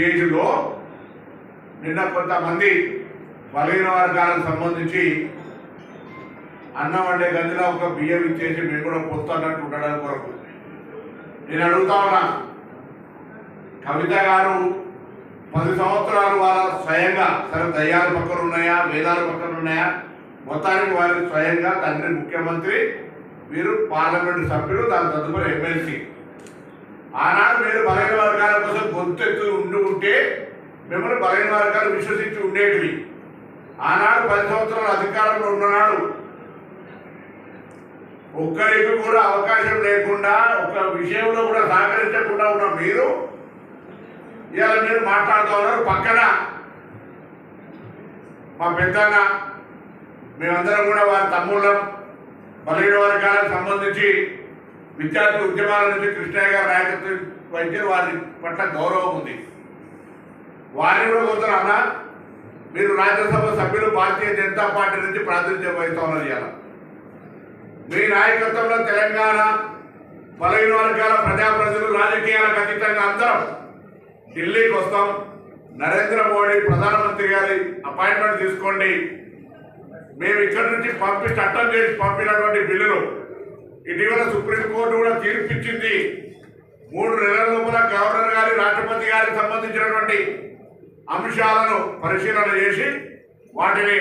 స్టేజ్లో నిన్న కొంతమంది బలహీన వర్గాలకు సంబంధించి అన్నం వండే గదిలో ఒక బియ్యం ఇచ్చేసి మేము కూడా పొత్తన్నట్టు ఉండడానికి కొరకు నేను అడుగుతా ఉన్నా, కవిత గారు 10 సంవత్సరాలు వాళ్ళ స్వయంగా సరే దయ్యాలు పక్కన ఉన్నాయా, వేదాలు పక్కన ఉన్నాయా, మొత్తానికి వారి స్వయంగా తండ్రి ముఖ్యమంత్రి, మీరు పార్లమెంటు సభ్యులు, దాని తదుపరి ఎమ్మెల్సీ. ఆనాడు మీరు బలహీన వర్గాల కోసం గొంతెత్తు ఉంటే మిమ్మల్ని బలహీన వర్గాలు విశ్వసించి ఉండేటివి. ఆనాడు 10 సంవత్సరాలు అధికారంలో ఉన్ననాడు ఒక్కరికి కూడా అవకాశం లేకుండా, ఒక విషయంలో కూడా సహకరించకుండా ఉన్న మీరు ఇవాళ మీరు మాట్లాడుతూ ఉన్నారు. పక్కన మా పెద్దన్న, మేమందరం కూడా వారి తమ్ముళ్ళం, బలహీన వర్గాలకు సంబంధించి విద్యార్థి ఉద్యమాల నుంచి కృష్ణయ్య గారి నాయకత్వం వహించారు. వారి పట్ల గౌరవం ఉంది. వారిని కూడా కోరుతున్నా, మీరు రాజ్యసభ సభ్యులు భారతీయ జనతా పార్టీ నుంచి ప్రాతినిధ్యం వహిస్తూ ఉన్నారు. ఇవాళ మీ నాయకత్వంలో తెలంగాణ బలహీన వర్గాల ప్రజలు రాజకీయాలకు అతీతంగా అందరం ఢిల్లీకి వస్తాం. నరేంద్ర మోడీ ప్రధానమంత్రి గారి అపాయింట్మెంట్ తీసుకోండి. మేము ఇక్కడి నుంచి చట్టం చేసి పంపినటువంటి బిల్లులు ఇటీవల సుప్రీంకోర్టు కూడా తీర్పిచ్చింది. 3 నెలల లోపల గవర్నర్ గారి, రాష్ట్రపతి గారికి సంబంధించినటువంటి అంశాలను పరిశీలన చేసి వాటిని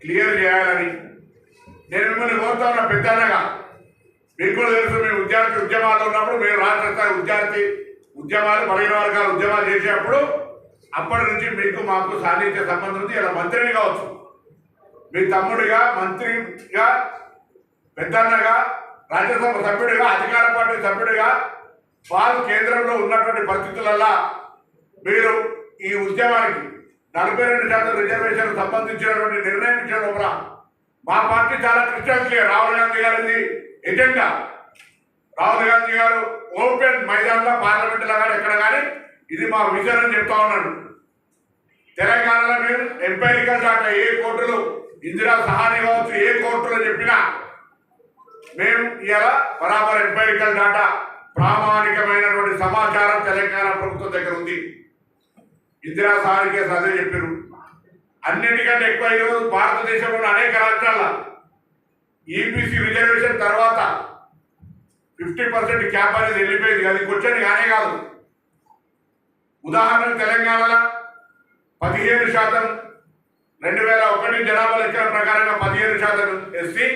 క్లియర్ చేయాలని నేను మిమ్మల్ని కోరుతా ఉన్న. పెద్దగా మీకు కూడా తెలుసు, మేము విద్యార్థి ఉద్యమాలు ఉన్నప్పుడు, మేము రాష్ట్ర స్థాయి విద్యార్థి ఉద్యమాలు, బలహీన వర్గాల ఉద్యమాలు చేసేటప్పుడు అప్పటి నుంచి మీకు మాకు సాన్నిధ్య సంబంధం ఉంది. ఇలా మంత్రిని కావచ్చు, మీ తమ్ముడిగా, మంత్రిగా, పెద్దన్నగా, రాజ్యసభ సభ్యుడిగా, అధికార పార్టీ సభ్యుడిగా వాళ్ళు కేంద్రంలో ఉన్నటువంటి పరిస్థితులల్లా మీరు ఈ ఉద్యమానికి 42% రిజర్వేషన్ సంబంధించినటువంటి నిర్ణయం ఇచ్చే లోపల మా పార్టీ చాలా క్లియర్. రాహుల్ గాంధీ గారిది ఎజెండా. రాహుల్ గాంధీ గారు ఓపెన్ మైదానంలో, పార్లమెంట్లో కానీ ఎక్కడ కానీ ఇది మా విజన్ అని చెప్తా ఉన్నాడు. తెలంగాణలో మీరు ఎంపైరికల్ డాటా, ఏ కోర్టులు, ఇందిరా సహాని కావచ్చు, ఏ కోర్టులో చెప్పినా మేము ఇలా బరాబర్ ఎంపైరికల్ డాటా, ప్రామాణికమైనటువంటి సమాచారం తెలంగాణ ప్రభుత్వం దగ్గర ఉంది. ఇందిరా సహాని కేసు అదే చెప్పారు. అన్నిటికంటే ఎక్కువ ఈరోజు భారతదేశంలో అనేక రాష్ట్రాల్లో ఈబీసీ రిజర్వేషన్ తర్వాత 50% క్యాప్ అనేది వెళ్ళిపోయింది. అది క్వశ్చన్ కానే కాదు. ఉదాహరణకు తెలంగాణలో 17% 2001 జనాభా లెక్కల ప్రకారంగా 17% ఎస్సీ,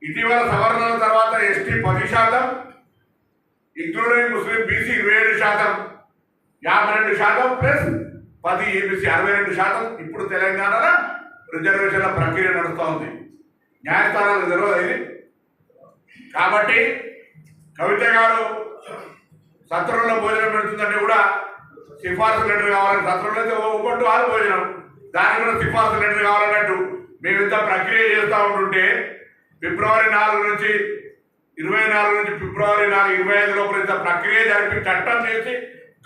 ఇటీవల సవరణల తర్వాత ఎస్టీ 10%, ఇంక్లూడింగ్ ముస్లిం బీసీ 27%, 52% ప్లస్ 10 ఈబీసీ 62%. ఇప్పుడు తెలంగాణలో రిజర్వేషన్ల ప్రక్రియ నడుస్తూ ఉంది. న్యాయస్థానాలకు తెలియదు ఇది. కాబట్టి కవిత గారు సత్రంలో భోజనం పెడుతుందంటే కూడా సిఫార్సు లెటర్ కావాలని, సత్రంలో అయితే ఒకటి వాళ్ళు భోజనం, దానికి కూడా సిఫార్సు లెటర్ కావాలన్నట్టు మేము ఇంత ప్రక్రియ చేస్తూ ఉంటుంటే ఫిబ్రవరి 4 నుంచి 24 నుంచి ఫిబ్రవరి 4, 25 లోపల ఇంత ప్రక్రియ జరిపి చట్టం చేసి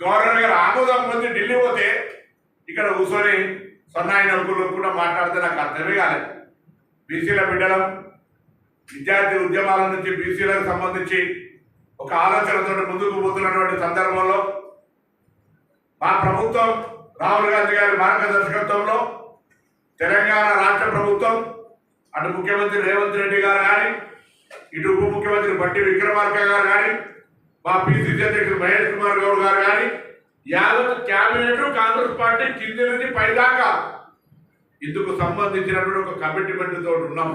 గవర్నర్ గారు ఆమోదం పొంది ఢిల్లీ పోతే ఇక్కడ కూర్చొని సన్నాయి నౌకర్లు కూడా మాట్లాడితే నాకు అర్థమే కాలేదు. బీసీల బిడ్డలం, విద్యార్థి ఉద్యమాల నుంచి బీసీలకు సంబంధించి ఒక ఆలోచనతో ముందుకు పోతున్నటువంటి సందర్భంలో మా ప్రభుత్వం, రాహుల్ గాంధీ గారి మార్గదర్శకత్వంలో తెలంగాణ రాష్ట్ర ప్రభుత్వం, అటు ముఖ్యమంత్రి రేవంత్ రెడ్డి గారు కానీ, ఇటు ఉప ముఖ్యమంత్రి బట్టి విక్రమార్క గారు కానీ, మా పిసిసి అధ్యక్షుడు మహేష్ కుమార్ గౌడ్ గారు కానీ, యావత్ క్యాబినెట్ కాంగ్రెస్ పార్టీ కింది నుంచి పైదాకా ఇందుకు సంబంధించినటువంటి ఒక కమిట్మెంట్ తోటి ఉన్నాం.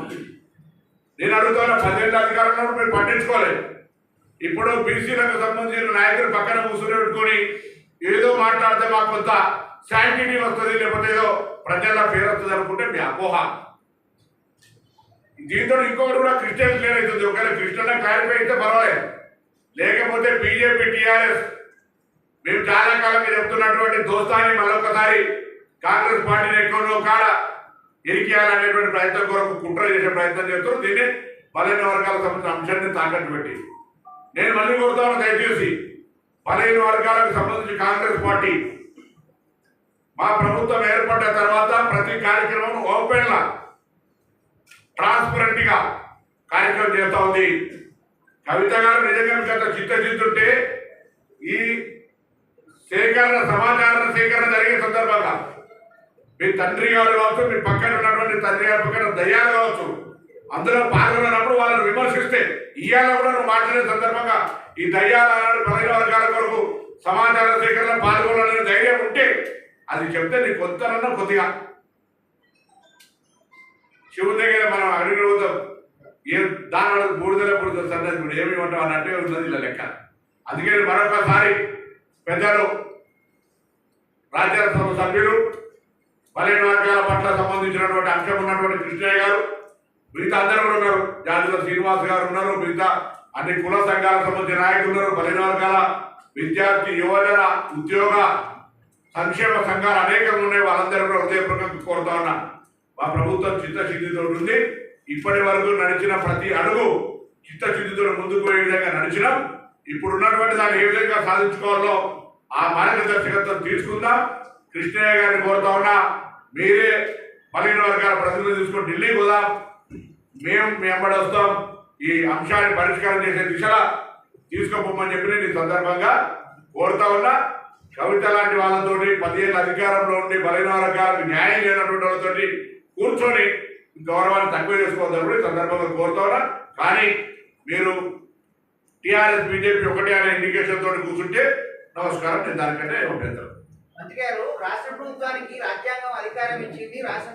నేను అడుగుతున్నా, 10 ఏళ్ళ అధికారంలో మీరు పట్టించుకోలేదు. ఇప్పుడు బీసీలకు సంబంధించిన నాయకులు పక్కన కూర్చొని పెట్టుకొని ఏదో మాట్లాడితే మాకు కొంత శాంటిటీ వస్తుంది, లేకపోతే ఏదో ప్రజల పేరు వస్తుంది అనుకుంటే మీ అపోహ. దీంతో ఇంకొకటి కూడా క్రిస్టియన్ క్లియర్ అవుతుంది. ఒకవేళ క్రిస్టియన్ క్లారిఫై అయితే పర్వాలేదు, లేకపోతే బీజేపీ, టీఆర్ఎస్ మేము చాలా కాలంగా చెప్తున్నటువంటి దోస్తాన్ని మరొకసారి కాంగ్రెస్ పార్టీని ఎక్కడో కాడ ఇరికేయాలనేటువంటి ప్రయత్నం కొరకు కుట్ర చేసే ప్రయత్నం చేస్తారు. దీన్ని బలహీన వర్గాలకు సంబంధించిన అంశాన్ని తాకట్టు పెట్టి నేను మళ్ళీ కోరుతాను, దయచేసి బలహీన వర్గాలకు సంబంధించి కాంగ్రెస్ పార్టీ మా ప్రభుత్వం ఏర్పడ్డ తర్వాత ప్రతి కార్యక్రమం ఓపెన్ గా, ట్రాన్స్పరెంట్ గా కార్యక్రమం చేస్తూ ఉంది. కవిత గారు నిజంగా గత చిత్తజిద్దుంటే ఈ సమాచార సేకరణ జరిగే సందర్భంగా మీ తండ్రి గారు కావచ్చు, మీ పక్కన ఉన్నటువంటి తండ్రి గారి పక్కన దయ్యాలు కావచ్చు, అందులో పాల్గొన్నప్పుడు వాళ్ళని విమర్శిస్తే ఇవాళ కూడా నువ్వు మాట్లాడే సందర్భంగా ఈ దయ్యాలు బలహీన వర్గాల కొరకు సమాచార సేకరణ పాల్గొనాలనే ధైర్యం ఉంటే అది చెప్తే నీకు కొంతనన్నా కొద్దిగా శివుని దగ్గర మనం అడిగిన పోతాం. ఏం దాని బూడిదల సన్నది ఇప్పుడు ఏమి ఉంటాం అన్నట్టే ఉన్నది ఇలా లెక్క. అందుకే మరొకసారి పెద్దలు రాజ్యసభ సభ్యులు బలహీన వర్గాల పట్ల సంబంధించినటువంటి అంశం ఉన్నటువంటి కృష్ణయ్య గారు, మిగతా అందరూ కూడా ఉన్నారు, జాతుల శ్రీనివాస్ గారు ఉన్నారు, మిగతా అన్ని కుల సంఘాలకు సంబంధించిన నాయకులు ఉన్నారు, బలహీన వర్గాల విద్యార్థి యువజన ఉద్యోగ సంక్షేమ సంఘాలు అనేకంగా ఉన్నాయి. వాళ్ళందరూ కూడా హృదయపూర్వకంగా కోరుతా ఉన్నా, మా ప్రభుత్వం చిత్తశుద్ధితో ఉంది. ఇప్పటి వరకు నడిచిన ప్రతి అడుగు చిత్తశుద్ధితో ముందుకు పోయే విధంగా నడిచినాం. ఇప్పుడు ఉన్నటువంటి దాన్ని ఏ విధంగా సాధించుకోవాలో ఆ మార్గదర్శకత్వం తీసుకుందాం. కృష్ణయ్య గారిని కోరుతా ఉన్నా, మీరే బలహీన వర్గాల ప్రతినిధులు తీసుకొని ఢిల్లీకి పోదాం, మేము మీ వెంబడి వస్తాం, ఈ అంశాన్ని పరిష్కారం చేసే దిశగా తీసుకోపోమని చెప్పి నేను ఈ సందర్భంగా కోరుతా ఉన్నా. కవిత లాంటి వాళ్ళతోటి 10 ఏళ్ళ అధికారంలో ఉండి బలహీన వర్గాలకు న్యాయం లేనటువంటి వాళ్ళతోటి కూర్చొని గౌరవాన్ని తక్కువ చేసుకోవద్దని కూడా ఈ సందర్భంగా కోరుతా ఉన్నా. కానీ మీరు టీఆర్ఎస్ బీజేపీ ఒకటే అనే ఇండికేషన్ తోటి కూర్చుంటే నమస్కారం, నేను దానికంటే అభ్యంతరం. మంత్రి గారు, రాష్ట్ర ప్రభుత్వానికి రాజ్యాంగం అధికారం ఇచ్చింది. రాష్ట్ర